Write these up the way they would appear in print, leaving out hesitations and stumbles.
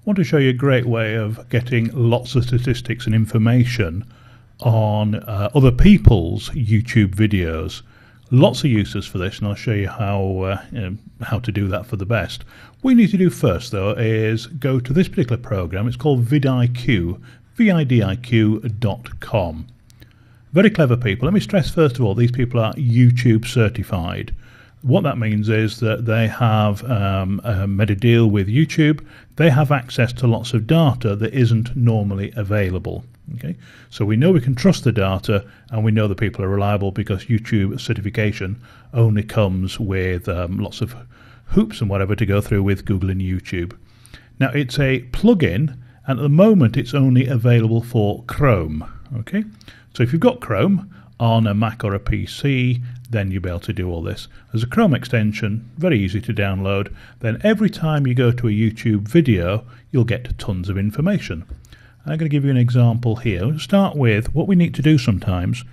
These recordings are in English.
want to show you a great way of getting lots of statistics and information on other people's YouTube videos. Lots of uses for this, and I'll show you how to do that for the best. What you need to do first, though, is go to this particular program. It's called vidIQ, vidiq.com. Very clever people. Let me stress first of all, these people are YouTube certified. What that means is that they have made a deal with YouTube. They have access to lots of data that isn't normally available. Okay, so we know we can trust the data, and we know the people are reliable because YouTube certification only comes with lots of hoops and whatever to go through with Google and YouTube. Now it's a plugin, and at the moment it's only available for Chrome. Okay, so if you've got Chrome on a Mac or a PC, then you'll be able to do all this. There's a Chrome extension, very easy to download. Then every time you go to a YouTube video, you'll get tons of information. I'm going to give you an example here. We'll start with what we need to do sometimes.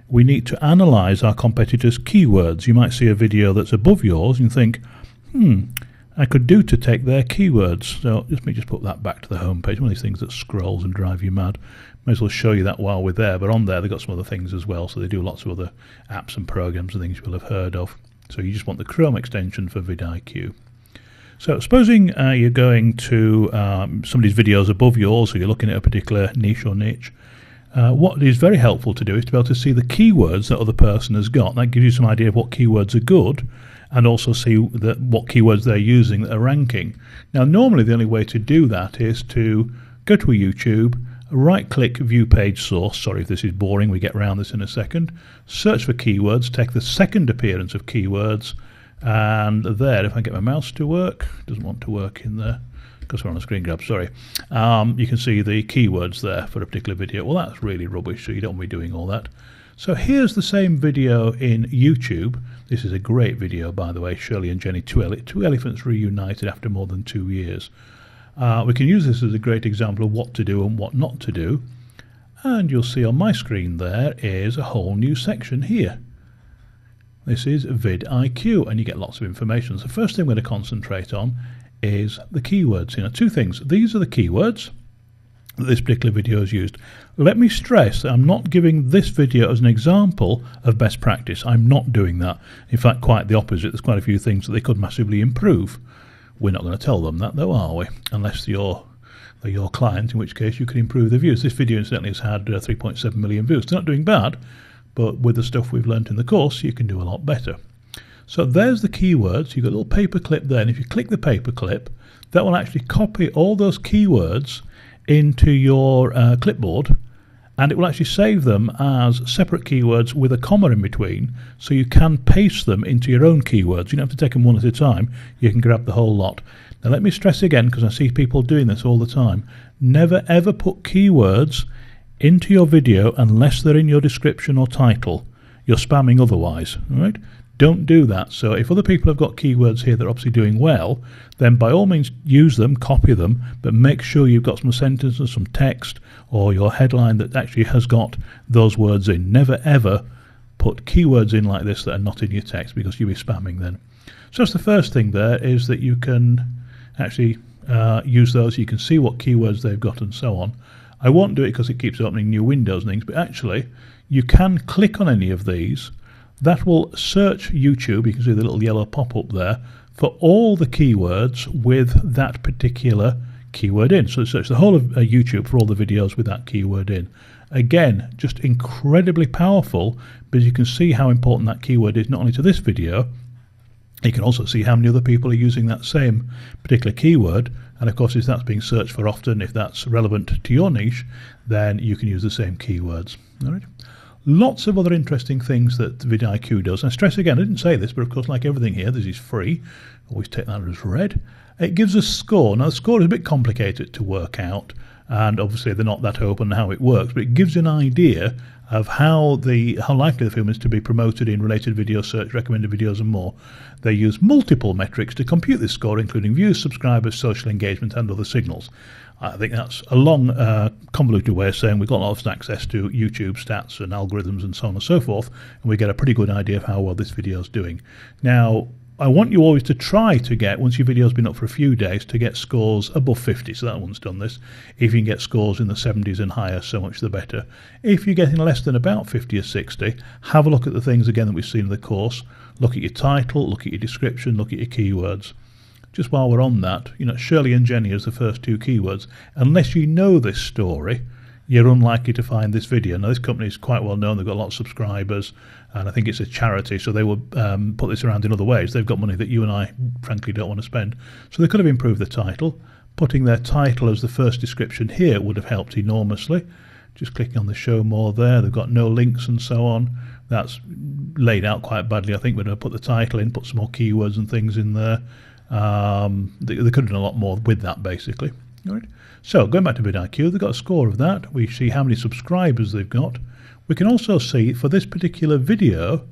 We need to analyze our competitors' keywords. You might see a video that's above yours and think, I could do to take their keywords. So let me just put that back to the home page. One of these things that scrolls and drive you mad. May as well show you that while we're there, but on there they've got some other things as well. So they do lots of other apps and programs and things you will have heard of. So you just want the Chrome extension for vidIQ. So supposing you're going to somebody's videos above yours, or you're looking at a particular niche or niche, what is very helpful to do is to be able to see the keywords that other person has got. That gives you some idea of what keywords are good, and also see what keywords they're using that are ranking. Now normally the only way to do that is to go to a YouTube, right-click View Page Source. Sorry if this is boring, we get around this in a second. Search for keywords, take the second appearance of keywords, and there, if I get my mouse to work, it doesn't want to work in there because we're on a screen grab, sorry. You can see the keywords there for a particular video. Well, that's really rubbish, so you don't want to be doing all that. So here's the same video in YouTube. This is a great video, by the way, Shirley and Jenny, two elephants reunited after more than 2 years. We can use this as a great example of what to do and what not to do. And you'll see on my screen there is a whole new section here. This is vidIQ, and you get lots of information. So the first thing we're going to concentrate on is the keywords. Two things. These are the keywords that this particular video is used. Let me stress that I'm not giving this video as an example of best practice. I'm not doing that. In fact, quite the opposite. There's quite a few things that they could massively improve. We're not going to tell them that, though, are we? Unless they're your client, in which case you can improve the views. This video incidentally has had 3.7 million views. They're not doing bad, but with the stuff we've learnt in the course, you can do a lot better. So there's the keywords. You've got a little paper clip there, and if you click the paper clip, that will actually copy all those keywords into your clipboard, and it will actually save them as separate keywords with a comma in between, so you can paste them into your own keywords. You don't have to take them one at a time. You can grab the whole lot. Now let me stress again, because I see people doing this all the time, never ever put keywords into your video unless they're in your description or title. You're spamming otherwise, all right? Don't do that. So if other people have got keywords here that are obviously doing well, then by all means use them, copy them, but make sure you've got some sentences, some text, or your headline that actually has got those words in. Never ever put keywords in like this that are not in your text, because you'll be spamming then. So that's the first thing there, is that you can actually use those. You can see what keywords they've got and so on. I won't do it because it keeps opening new windows and things, but actually you can click on any of these. That will search YouTube, you can see the little yellow pop-up there, for all the keywords with that particular keyword in. So it searches the whole of YouTube for all the videos with that keyword in. Again, just incredibly powerful, because you can see how important that keyword is not only to this video, you can also see how many other people are using that same particular keyword. And of course, if that's being searched for often, if that's relevant to your niche, then you can use the same keywords. All right. Lots of other interesting things that vidIQ does. And stress again, I didn't say this, but of course, like everything here, this is free. Always take that as read. It gives a score. Now, the score is a bit complicated to work out, and obviously they're not that open how it works, but it gives you an idea of how likely the film is to be promoted in related video search, recommended videos and more. They use multiple metrics to compute this score, including views, subscribers, social engagement and other signals. I think that's a long, convoluted way of saying we've got lots of access to YouTube stats and algorithms and so on and so forth, and we get a pretty good idea of how well this video is doing. Now, I want you always to try to get, once your video's been up for a few days, to get scores above 50. So that one's done this. If you can get scores in the 70s and higher, so much the better. If you're getting less than about 50 or 60, have a look at the things again that we've seen in the course. Look at your title, look at your description, look at your keywords. Just while we're on that, Shirley and Jenny as the first two keywords. Unless you know this story, you're unlikely to find this video. Now, this company is quite well known. They've got a lot of subscribers, and I think it's a charity, so they will put this around in other ways. They've got money that you and I, frankly, don't want to spend. So they could have improved the title. Putting their title as the first description here would have helped enormously. Just clicking on the show more there. They've got no links and so on. That's laid out quite badly. I think we're going to put the title in, put some more keywords and things in there. They could have done a lot more with that, basically. All right. So going back to vidIQ, they've got a score of that. We see how many subscribers they've got. We can also see for this particular video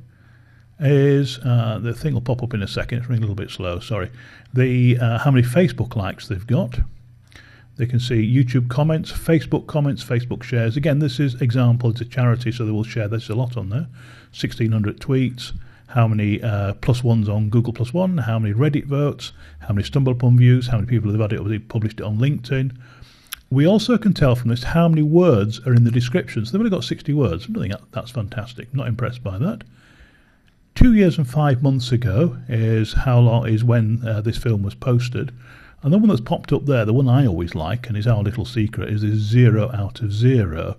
is the thing will pop up in a second. It's running a little bit slow. Sorry. The how many Facebook likes they've got. They can see YouTube comments, Facebook shares. Again, this is example. It's a charity, so they will share this a lot on there. 1,600 tweets. How many plus ones on Google Plus One, how many Reddit votes, how many StumbleUpon views, how many people have had it or published it on LinkedIn. We also can tell from this how many words are in the description. So they've only got 60 words. I think that's fantastic. Not impressed by that. 2 years and 5 months ago is how long is when this film was posted. And the one that's popped up there, the one I always like, and is our little secret, is this 0 out of 0.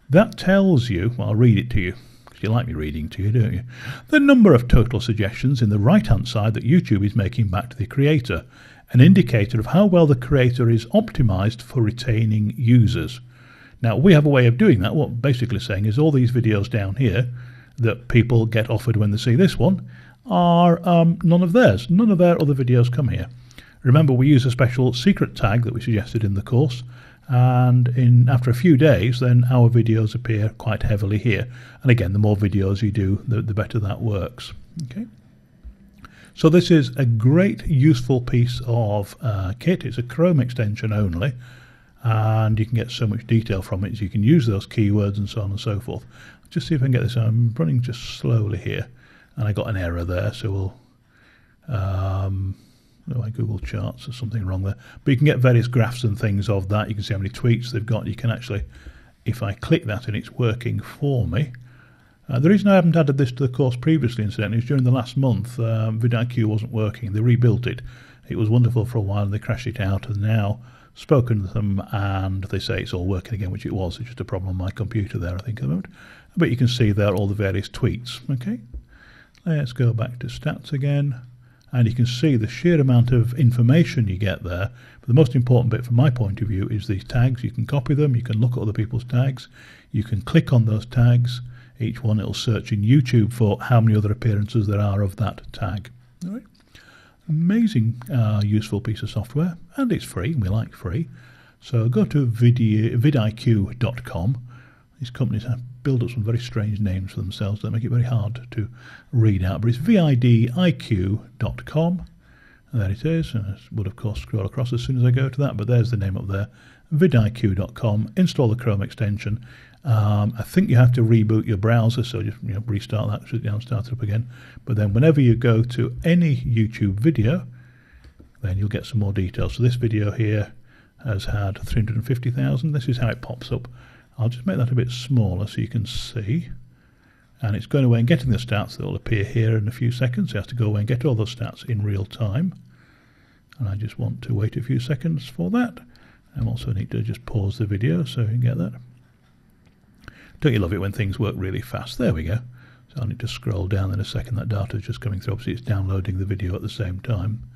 That tells you, well, I'll read it to you. You like me reading to you, don't you? The number of total suggestions in the right-hand side that YouTube is making back to the creator, an indicator of how well the creator is optimized for retaining users. Now, we have a way of doing that. What we're basically saying is all these videos down here that people get offered when they see this one are none of theirs. None of their other videos come here. Remember, we use a special secret tag that we suggested in the course, and after a few days then our videos appear quite heavily here. And again, the more videos you do, the better that works. Okay. So this is a great useful piece of kit. It's a Chrome extension only, and you can get so much detail from it. So you can use those keywords and so on and so forth. Just see if I can get this. I'm running just slowly here, and I got an error there, so we'll my Google Charts or something wrong there. But you can get various graphs and things of that. You can see how many tweets they've got. You can actually, if I click that and it's working for me. The reason I haven't added this to the course previously, incidentally, is during the last month, vidIQ wasn't working. They rebuilt it. It was wonderful for a while and they crashed it out, and now spoken to them and they say it's all working again, which it was. It's just a problem on my computer there, I think, at the moment. But you can see there all the various tweets. Okay, let's go back to stats again. And you can see the sheer amount of information you get there. But the most important bit from my point of view is these tags. You can copy them, you can look at other people's tags, you can click on those tags. Each one it'll search in YouTube for how many other appearances there are of that tag. All right. Amazing useful piece of software, and it's free, we like free. So go to vidIQ.com. These companies have built up some very strange names for themselves that make it very hard to read out, but it's vidIQ.com, and there it is. And I would of course scroll across as soon as I go to that, but there's the name up there, vidIQ.com. Install the Chrome extension. I think you have to reboot your browser, so just restart that, shut it down, start it up again. But then whenever you go to any YouTube video, then you'll get some more details. So this video here has had 350,000. This is how it pops up. I'll just make that a bit smaller so you can see. And it's going away and getting the stats that will appear here in a few seconds. It has to go away and get all those stats in real time. And I just want to wait a few seconds for that. I also need to just pause the video so you can get that. Don't you love it when things work really fast? There we go. So I'll need to scroll down in a second. That data is just coming through. Obviously it's downloading the video at the same time.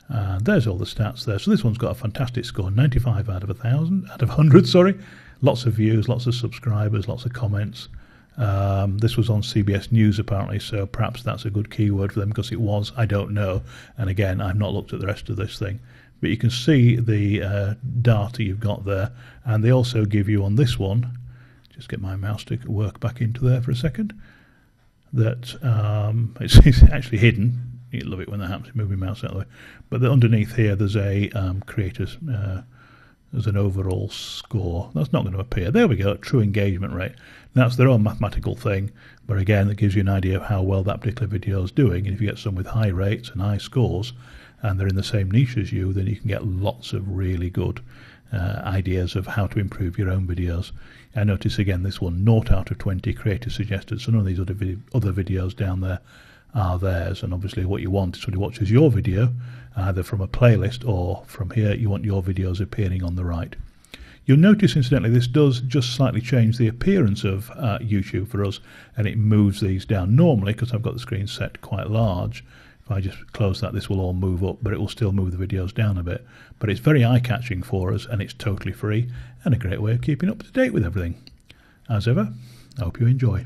And there's all the stats there. So this one's got a fantastic score, 95 out of 100, sorry. Lots of views, lots of subscribers, lots of comments. This was on CBS News apparently, so perhaps that's a good keyword for them, because it was, I don't know. And again, I've not looked at the rest of this thing. But you can see the data you've got there, and they also give you on this one, just get my mouse to work back into there for a second, that it's actually hidden. You love it when that happens, move your mouse out of the way. But underneath here there's a creators as an overall score. That's not going to appear. There we go, true engagement rate. That's their own mathematical thing, but again, that gives you an idea of how well that particular video is doing. And if you get some with high rates and high scores, and they're in the same niche as you, then you can get lots of really good ideas of how to improve your own videos. I notice again this one, 0 out of 20 creators suggested, so none of these other videos down there are theirs. And obviously what you want is somebody watches your video either from a playlist or from here you want your videos appearing on the right. You'll notice incidentally this does just slightly change the appearance of YouTube for us, and it moves these down. Normally, because I've got the screen set quite large, if I just close that, this will all move up, but it will still move the videos down a bit. But it's very eye-catching for us, and it's totally free and a great way of keeping up to date with everything. As ever, I hope you enjoy.